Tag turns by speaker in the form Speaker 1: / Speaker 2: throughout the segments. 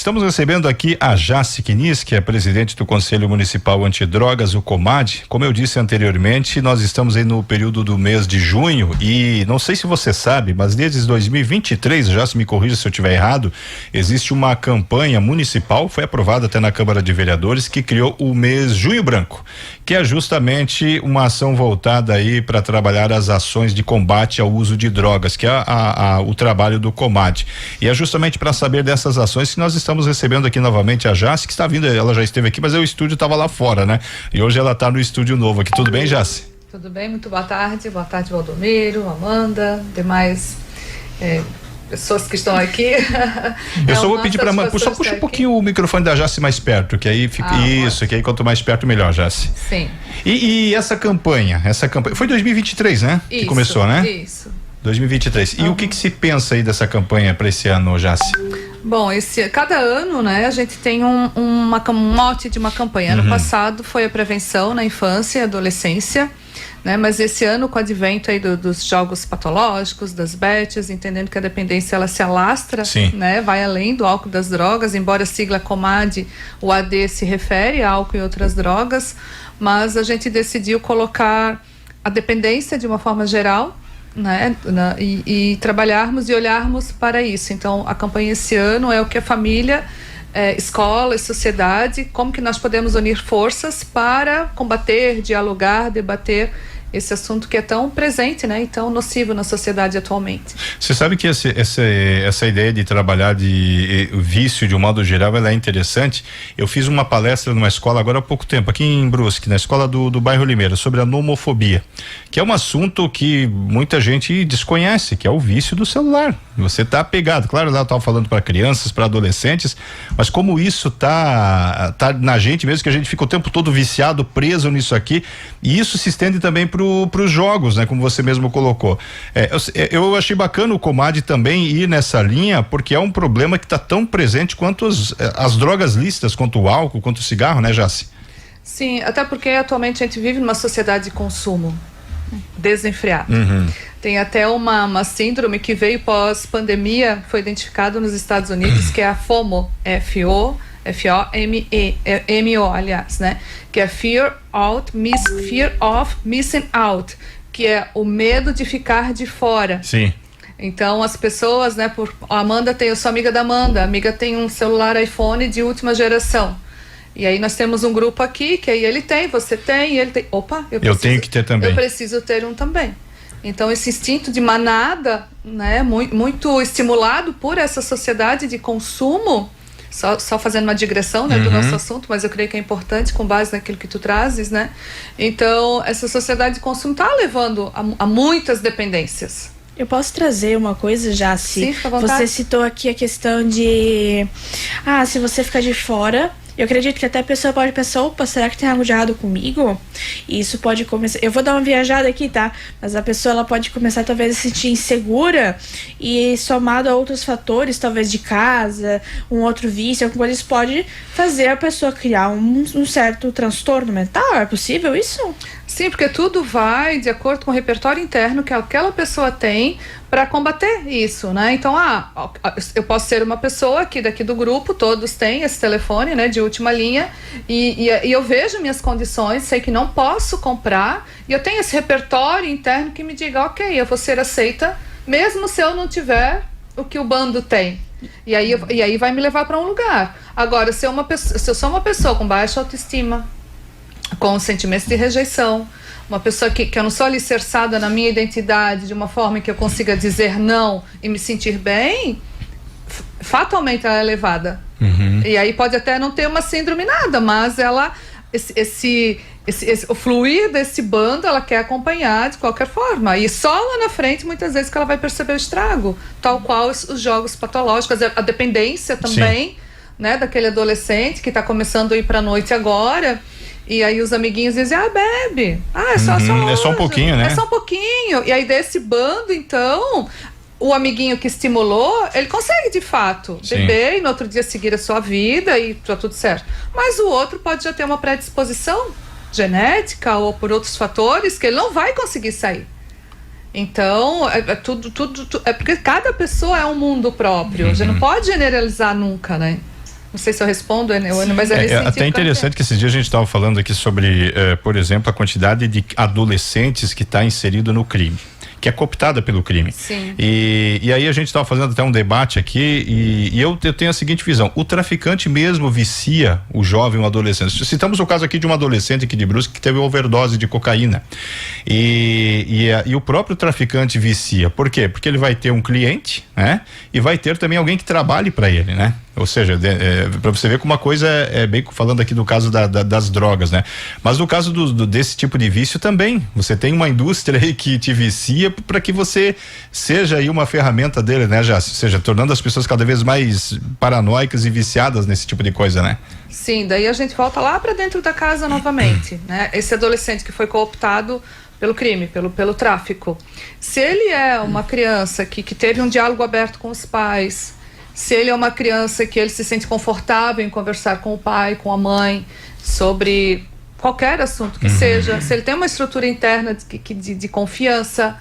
Speaker 1: estamos recebendo aqui a Jaci Quinis, que é presidente do Conselho Municipal Antidrogas, o COMAD. Como eu disse anteriormente, nós estamos aí no período do mês de junho e não sei se você sabe, mas desde 2023, Jaci, me corrija se eu estiver errado, existe uma campanha municipal, foi aprovada até na Câmara de Vereadores, que criou o mês Junho Branco, que é justamente uma ação voltada aí para trabalhar as ações de combate ao uso de drogas, que é o trabalho do COMAD. E é justamente para saber dessas ações que nós estamos recebendo aqui novamente a Jaci, que está vindo, ela já esteve aqui, mas o estúdio estava lá fora, né? E hoje ela está no estúdio novo aqui. Tudo bem, Jaci?
Speaker 2: Tudo bem, muito boa tarde, Valdomiro, Amanda, demais pessoas que estão aqui.
Speaker 1: Eu só vou pedir para só puxa um pouquinho o microfone da Jaci mais perto, que aí fica isso, que aí quanto mais perto melhor, Jaci.
Speaker 2: Sim.
Speaker 1: E essa campanha foi 2023, né?
Speaker 2: Isso,
Speaker 1: que começou, né?
Speaker 2: Isso.
Speaker 1: 2023. E o que se pensa aí dessa campanha para esse ano, Jaci?
Speaker 2: Bom, cada ano, né, a gente tem um mote de uma campanha. Ano passado foi a prevenção na infância e adolescência, né, mas esse ano, com o advento aí dos jogos patológicos, das bets, entendendo que a dependência ela se alastra, né, vai além do álcool e das drogas, embora a sigla COMAD, o AD se refere a álcool e outras drogas, mas a gente decidiu colocar a dependência de uma forma geral, né, e trabalharmos e olharmos para isso. Então a campanha esse ano é o que a família, escola e sociedade, como que nós podemos unir forças para combater, dialogar, debater esse assunto que é tão presente, né, e tão nocivo na sociedade atualmente.
Speaker 1: Você sabe que essa ideia de trabalhar de vício de um modo geral, ela é interessante. Eu fiz uma palestra numa escola agora há pouco tempo, aqui em Brusque, na escola do bairro Limeira, sobre a nomofobia, que é um assunto que muita gente desconhece, que é o vício do celular. Você tá pegado, claro, lá eu tava falando para crianças, para adolescentes, mas como isso tá na gente mesmo, que a gente fica o tempo todo viciado, preso nisso aqui, e isso se estende também pros jogos, né? Como você mesmo colocou. Eu achei bacana o COMAD também ir nessa linha, porque é um problema que está tão presente quanto as drogas lícitas, quanto o álcool, quanto o cigarro, né, Jaci?
Speaker 2: Sim, até porque atualmente a gente vive numa sociedade de consumo desenfreado. Tem até uma síndrome que veio pós-pandemia, foi identificado nos Estados Unidos, que é a FOMO, F-O-M-O, aliás, né? Que é Fear of Missing Out, que é o medo de ficar de fora.
Speaker 1: Sim.
Speaker 2: Então as pessoas, né? A Amanda eu sou amiga da Amanda, a amiga tem um celular iPhone de última geração. E aí nós temos um grupo aqui, que aí ele tem, você tem, ele tem. Opa,
Speaker 1: eu tenho que ter também.
Speaker 2: Eu preciso ter um também. Então esse instinto de manada, né, muito estimulado por essa sociedade de consumo, só fazendo uma digressão, né, do nosso assunto, mas eu creio que é importante com base naquilo que tu trazes, né? Então essa sociedade de consumo está levando a muitas dependências.
Speaker 3: Eu posso trazer uma coisa, Jaci?
Speaker 2: Sim, fica à vontade.
Speaker 3: Você citou aqui a questão de se você ficar de fora, eu acredito que até a pessoa pode pensar, opa, será que tem algo de errado comigo? E isso pode começar, eu vou dar uma viajada aqui, tá? Mas a pessoa, ela pode começar talvez a se sentir insegura e somado a outros fatores, talvez de casa, um outro vício, alguma coisa, isso pode fazer a pessoa criar um certo transtorno mental. É possível isso?
Speaker 2: Sim, porque tudo vai de acordo com o repertório interno que aquela pessoa tem para combater isso, né? Então, eu posso ser uma pessoa que daqui do grupo, todos têm esse telefone, né, de última linha, e eu vejo minhas condições, sei que não posso comprar, e eu tenho esse repertório interno que me diga, ok, eu vou ser aceita, mesmo se eu não tiver o que o bando tem. E aí vai me levar para um lugar. Agora, se eu sou uma pessoa com baixa autoestima, com sentimentos de rejeição, uma pessoa que eu não sou alicerçada na minha identidade de uma forma que eu consiga dizer não e me sentir bem, fatalmente ela é levada. E aí pode até não ter uma síndrome nada, mas ela o fluir desse bando ela quer acompanhar de qualquer forma, e só lá na frente muitas vezes que ela vai perceber o estrago, tal qual os jogos patológicos, a dependência também, né, daquele adolescente que está começando a ir para a noite agora. E aí os amiguinhos dizem, bebe. É só
Speaker 1: é só um pouquinho, né?
Speaker 2: É só um pouquinho. E aí desse bando, então, o amiguinho que estimulou, ele consegue de fato beber e no outro dia seguir a sua vida e tá tudo certo. Mas o outro pode já ter uma predisposição genética ou por outros fatores que ele não vai conseguir sair. Então, tudo é porque cada pessoa é um mundo próprio. A gente não pode generalizar nunca, né? Não sei se eu respondo, mas é nesse sentido.
Speaker 1: Até interessante que esses dias a gente estava falando aqui sobre, por exemplo, a quantidade de adolescentes que está inserido no crime, que é cooptada pelo crime.
Speaker 2: Sim.
Speaker 1: E aí a gente estava fazendo até um debate aqui e eu tenho a seguinte visão: o traficante mesmo vicia o jovem, o adolescente. Citamos o caso aqui de uma adolescente aqui de Brusque que teve overdose de cocaína e o próprio traficante vicia. Por quê? Porque ele vai ter um cliente, né? E vai ter também alguém que trabalhe para ele, né? Ou seja, para você ver como uma coisa bem falando aqui do caso das drogas, né? Mas no caso desse tipo de vício também, você tem uma indústria aí que te vicia para que você seja aí uma ferramenta dele, né, Jace? Ou seja, tornando as pessoas cada vez mais paranoicas e viciadas nesse tipo de coisa, né?
Speaker 2: Sim, daí a gente volta lá para dentro da casa novamente, né? Esse adolescente que foi cooptado pelo crime, pelo tráfico. Se ele é uma criança que teve um diálogo aberto com os pais, se ele é uma criança que ele se sente confortável em conversar com o pai, com a mãe, sobre qualquer assunto que seja, se ele tem uma estrutura interna de confiança,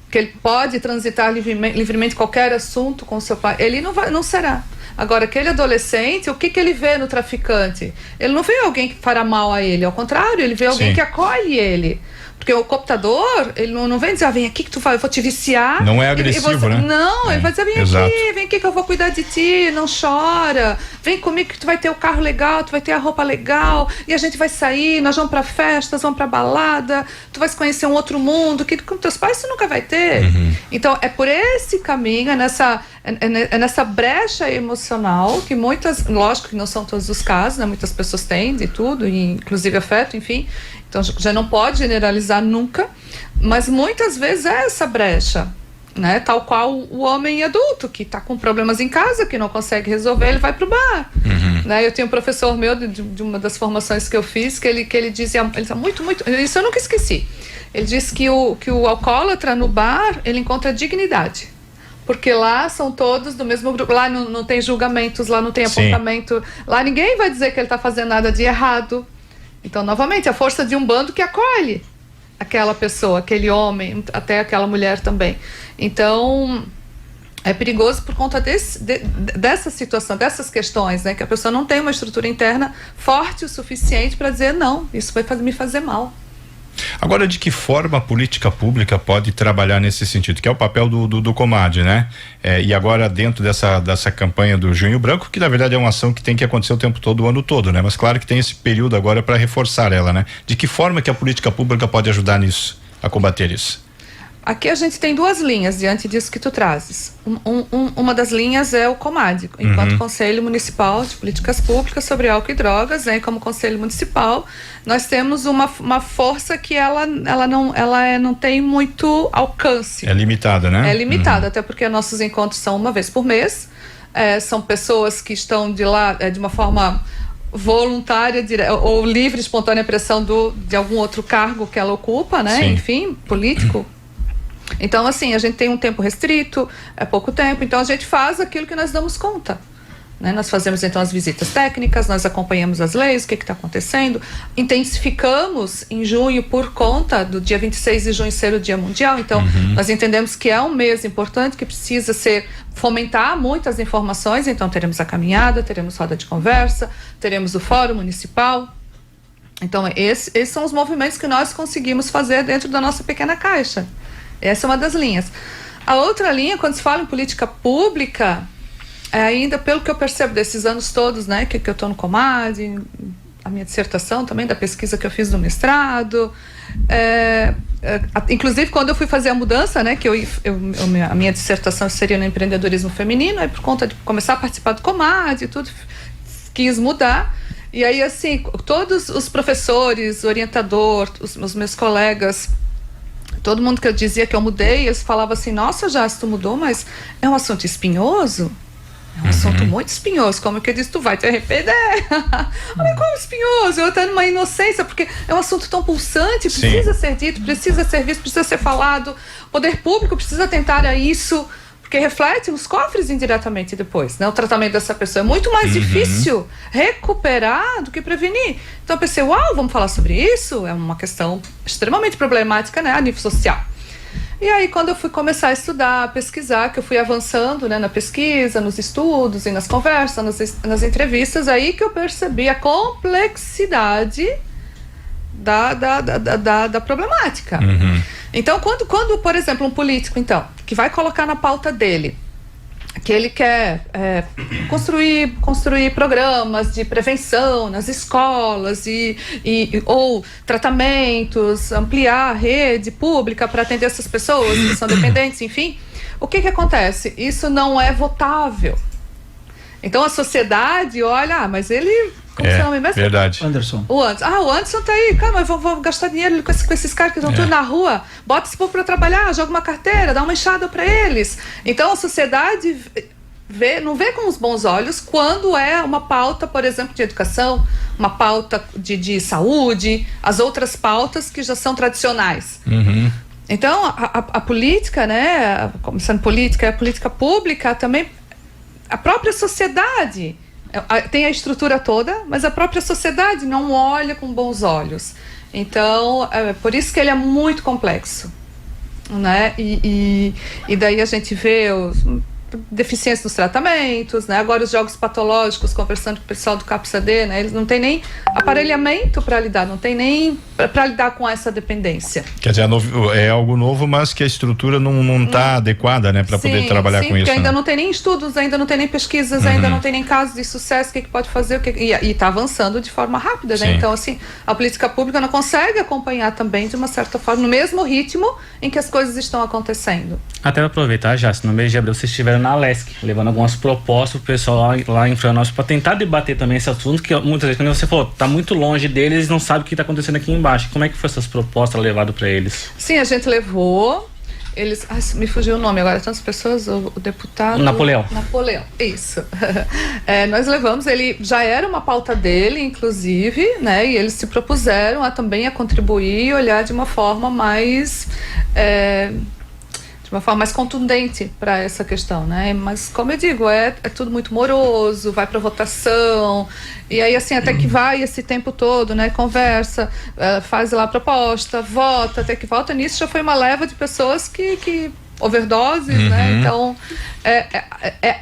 Speaker 2: que ele pode transitar livremente qualquer assunto com seu pai, ele não será. Agora, aquele adolescente, o que ele vê no traficante? Ele não vê alguém que fará mal a ele, ao contrário, ele vê alguém que acolhe ele. Porque o cooptador, ele não vem dizer, vem aqui que tu vai, eu vou te viciar.
Speaker 1: Não é agressivo, né?
Speaker 2: Não, ele vai dizer, vem aqui que eu vou cuidar de ti, não chora. Vem comigo que tu vai ter o carro legal, tu vai ter a roupa legal, e a gente vai sair, nós vamos pra festas, vamos pra balada, tu vais conhecer um outro mundo, que com teus pais tu nunca vai ter. Então, é por esse caminho, é nessa brecha emocional que muitas, lógico que não são todos os casos, né? Muitas pessoas têm de tudo, inclusive afeto, enfim. Então já não pode generalizar nunca, mas muitas vezes é essa brecha, né? Tal qual o homem adulto que está com problemas em casa, que não consegue resolver, ele vai pro bar. Né? Eu tenho um professor meu de uma das formações que eu fiz, que ele dizia muito, isso eu nunca esqueci. Ele disse que o alcoólatra no bar, ele encontra dignidade. Porque lá são todos do mesmo grupo, lá não tem julgamentos, lá não tem apontamento, lá ninguém vai dizer que ele está fazendo nada de errado. Então, novamente, a força de um bando que acolhe aquela pessoa, aquele homem, até aquela mulher também. Então, é perigoso por conta dessa situação, dessas questões, né? Que a pessoa não tem uma estrutura interna forte o suficiente para dizer, não, isso vai me fazer mal.
Speaker 1: Agora, de que forma a política pública pode trabalhar nesse sentido? Que é o papel do Comad, né? E agora dentro dessa campanha do Junho Branco, que na verdade é uma ação que tem que acontecer o tempo todo, o ano todo, né? Mas claro que tem esse período agora para reforçar ela, né? De que forma que a política pública pode ajudar nisso, a combater isso?
Speaker 2: Aqui a gente tem duas linhas diante disso que tu trazes. Uma das linhas é o Comad, enquanto Conselho Municipal de Políticas Públicas sobre Álcool e Drogas, né? Como Conselho Municipal, nós temos uma força que ela não tem muito alcance.
Speaker 1: É limitada, né?
Speaker 2: É limitada, até porque nossos encontros são uma vez por mês. São pessoas que estão de lá de uma forma voluntária ou livre, espontânea pressão de algum outro cargo que ela ocupa, né?
Speaker 1: Sim.
Speaker 2: Enfim, político. Então, assim, a gente tem um tempo restrito, é pouco tempo, então a gente faz aquilo que nós damos conta, né? Nós fazemos, então, as visitas técnicas, nós acompanhamos as leis, o que está acontecendo, intensificamos em junho por conta do dia 26 de junho ser o Dia Mundial, então nós entendemos que é um mês importante, que precisa fomentar muitas informações, então teremos a caminhada, teremos roda de conversa, teremos o fórum municipal. Então, esses são os movimentos que nós conseguimos fazer dentro da nossa pequena caixa. Essa é uma das linhas. A outra linha, quando se fala em política pública, ainda pelo que eu percebo desses anos todos, né, que eu estou no Comad, a minha dissertação também, da pesquisa que eu fiz no mestrado, inclusive quando eu fui fazer a mudança, né, que a minha dissertação seria no empreendedorismo feminino, aí por conta de começar a participar do Comad e tudo, quis mudar. E aí, assim, todos os professores, orientador, os meus colegas, todo mundo que eu dizia que eu mudei, eles falavam assim, nossa, Jace, tu mudou, mas é um assunto espinhoso? É um assunto muito espinhoso, como que eu disse, tu vai te arrepender. Mas como espinhoso? Eu estou numa inocência, porque é um assunto tão pulsante, precisa ser dito, precisa ser visto, precisa ser falado, o poder público precisa atentar a isso, porque reflete nos cofres indiretamente depois, né? O tratamento dessa pessoa é muito mais difícil recuperar do que prevenir. Então eu pensei, vamos falar sobre isso? É uma questão extremamente problemática, né, a nível social. E aí, quando eu fui começar a estudar, a pesquisar, que eu fui avançando, né, na pesquisa, nos estudos e nas conversas, nas entrevistas, aí que eu percebi a complexidade da problemática. Então, quando, por exemplo, um político, então, que vai colocar na pauta dele que ele quer construir programas de prevenção nas escolas ou tratamentos, ampliar a rede pública para atender essas pessoas que são dependentes, enfim, o que acontece? Isso não é votável. Então a sociedade olha, mas ele... Como se chama mesmo?
Speaker 1: Verdade.
Speaker 4: Anderson.
Speaker 2: O Anderson tá aí, cara, mas vou gastar dinheiro com esses caras que estão tudo na rua. Bota esse povo pra trabalhar, joga uma carteira, dá uma enxada pra eles. Então a sociedade não vê com os bons olhos quando é uma pauta, por exemplo, de educação, uma pauta de saúde, as outras pautas que já são tradicionais. Então a política, né, começando política, a política pública também, a própria sociedade tem a estrutura toda, mas a própria sociedade não olha com bons olhos. Então, por isso que ele é muito complexo, né? E daí a gente vê deficiência nos tratamentos, né? Agora os jogos patológicos, conversando com o pessoal do CAPS-AD, né? Eles não têm nem aparelhamento para lidar, não tem nem para lidar com essa dependência.
Speaker 1: Quer dizer, é algo novo, mas que a estrutura não está adequada, né, para poder trabalhar com isso.
Speaker 2: Porque ainda não tem nem estudos, ainda não tem nem pesquisas, ainda não tem nem casos de sucesso, o que pode fazer, e está avançando de forma rápida, né? Então, assim, a política pública não consegue acompanhar também, de uma certa forma, no mesmo ritmo em que as coisas estão acontecendo.
Speaker 4: Até para aproveitar, já, se no mês de abril vocês estiveram na LESC, levando algumas propostas pro pessoal lá em Florianópolis para tentar debater também esse assunto, que muitas vezes, quando você falou, tá muito longe deles, eles não sabem o que está acontecendo aqui embaixo. Como é que foi essas propostas levadas para eles?
Speaker 2: Sim, a gente levou. Eles, me fugiu o nome agora, tantas pessoas, o deputado...
Speaker 4: Napoleão,
Speaker 2: isso. Nós levamos, ele já era uma pauta dele, inclusive, né, e eles se propuseram também a contribuir e olhar de uma forma mais... de uma forma mais contundente para essa questão, né? Mas, como eu digo, é tudo muito moroso, vai para votação, e aí, assim, até que vai esse tempo todo, né? Conversa, faz lá a proposta, vota, até que volta. Nisso já foi uma leva de pessoas que overdoses, né? Então,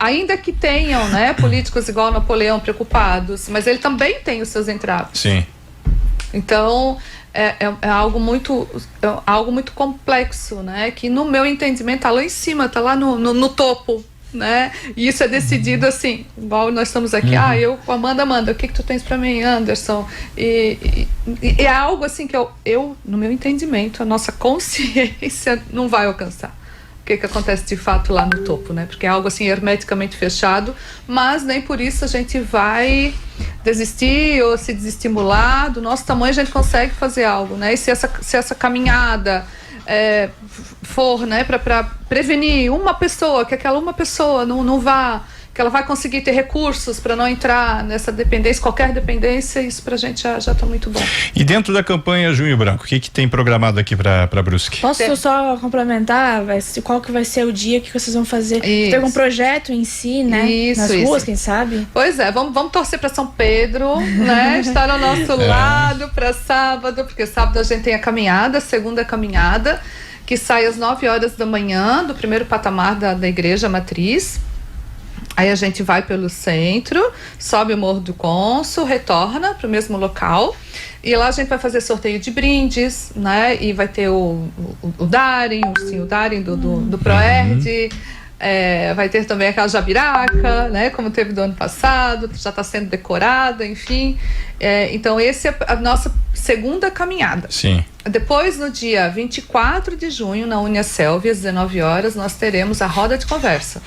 Speaker 2: ainda que tenham, né, políticos igual Napoleão preocupados, mas ele também tem os seus entraves.
Speaker 1: Sim.
Speaker 2: Então... É algo muito complexo, né? Que no meu entendimento tá lá em cima, tá lá no topo, né? E isso é decidido assim, igual nós estamos aqui, Amanda, o que tu tens para mim, Anderson? E é algo assim que eu, no meu entendimento, a nossa consciência não vai alcançar. O que acontece de fato lá no topo, né? Porque é algo assim hermeticamente fechado, mas nem por isso a gente vai desistir ou se desestimular. Do nosso tamanho a gente consegue fazer algo, né? E se essa caminhada for, né, para prevenir uma pessoa, que aquela uma pessoa não vá, que ela vai conseguir ter recursos para não entrar nessa dependência, qualquer dependência, isso pra gente já está muito bom.
Speaker 1: E dentro da campanha Junho Branco, o que tem programado aqui para Brusque?
Speaker 3: Posso só complementar? Qual que vai ser o dia que vocês vão fazer? Tem algum projeto em si, né? Nas ruas, quem sabe?
Speaker 2: Pois é, vamos torcer para São Pedro, né? Estar ao nosso lado para sábado, porque sábado a gente tem a caminhada, a segunda caminhada, que sai às 9h da manhã, do primeiro patamar da Igreja Matriz. Aí a gente vai pelo centro, sobe o Morro do Cônsul, retorna para o mesmo local, e lá a gente vai fazer sorteio de brindes, né? E vai ter o Darim, o ursinho Darim do Proerd, vai ter também aquela jabiraca, né? Como teve do ano passado, já está sendo decorada, enfim. Então essa é a nossa segunda caminhada.
Speaker 1: Sim.
Speaker 2: Depois, no dia 24 de junho, na Uniaselv, às 19h, nós teremos a roda de conversa.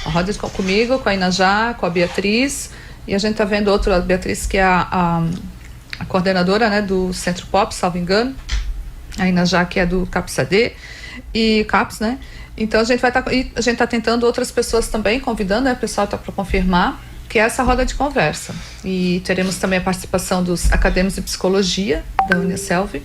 Speaker 2: A roda comigo, com a Inajá, com a Beatriz, e a gente está vendo a Beatriz, que é a coordenadora, né, do Centro Pop, salvo engano, a Inajá, que é do CAPS-AD, e CAPS, né? Então a gente está tentando outras pessoas também, convidando, né, o pessoal está para confirmar, que é essa roda de conversa. E teremos também a participação dos acadêmicos de psicologia da Uniaselv.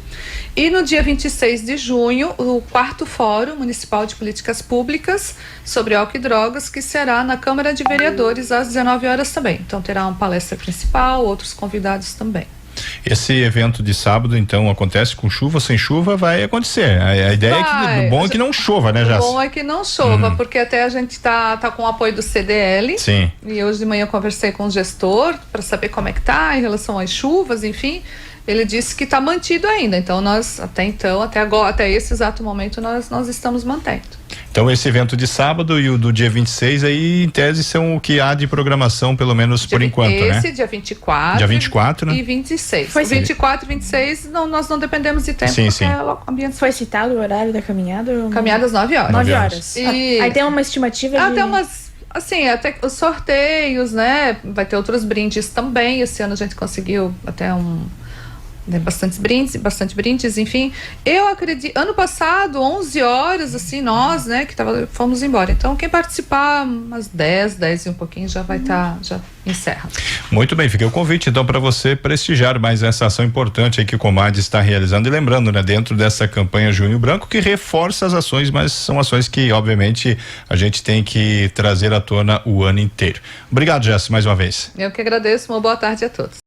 Speaker 2: E no dia 26 de junho, o 4º Fórum Municipal de Políticas Públicas sobre Álcool e Drogas, que será na Câmara de Vereadores às 19h também. Então terá uma palestra principal, outros convidados também.
Speaker 1: Esse evento de sábado, então, acontece com chuva, sem chuva, vai acontecer. A ideia é que o bom é que não chova, né, Jace?
Speaker 2: O bom é que não chova, porque até a gente tá com o apoio do CDL.
Speaker 1: Sim.
Speaker 2: E hoje de manhã eu conversei com o gestor para saber como é que tá em relação às chuvas, enfim. Ele disse que está mantido ainda. Então até agora, até esse exato momento, nós estamos mantendo.
Speaker 1: Então esse evento de sábado e o do dia 26 aí, em tese, são o que há de programação, pelo menos por enquanto, né?
Speaker 2: Esse, dia 24.
Speaker 1: Dia 24, né?
Speaker 2: E 26.
Speaker 3: Foi
Speaker 2: 24 e 26, nós não dependemos de tempo.
Speaker 1: Sim, sim.
Speaker 2: Ambiente...
Speaker 3: Foi citado o horário da caminhada?
Speaker 2: Caminhadas 9 horas.
Speaker 3: 9 horas.
Speaker 2: E...
Speaker 3: Aí tem uma estimativa
Speaker 2: até umas... Assim, até os sorteios, né? Vai ter outros brindes também. Esse ano a gente conseguiu até bastante brindes, enfim. Eu acredito, ano passado, 11 horas, assim, nós, né, fomos embora. Então, quem participar, umas 10 e um pouquinho, já vai já encerra.
Speaker 1: Muito bem, fica o convite, então, para você prestigiar mais essa ação importante aí que o Comad está realizando. E lembrando, né, dentro dessa campanha Junho Branco, que reforça as ações, mas são ações que, obviamente, a gente tem que trazer à tona o ano inteiro. Obrigado, Jess, mais uma vez.
Speaker 2: Eu que agradeço, uma boa tarde a todos.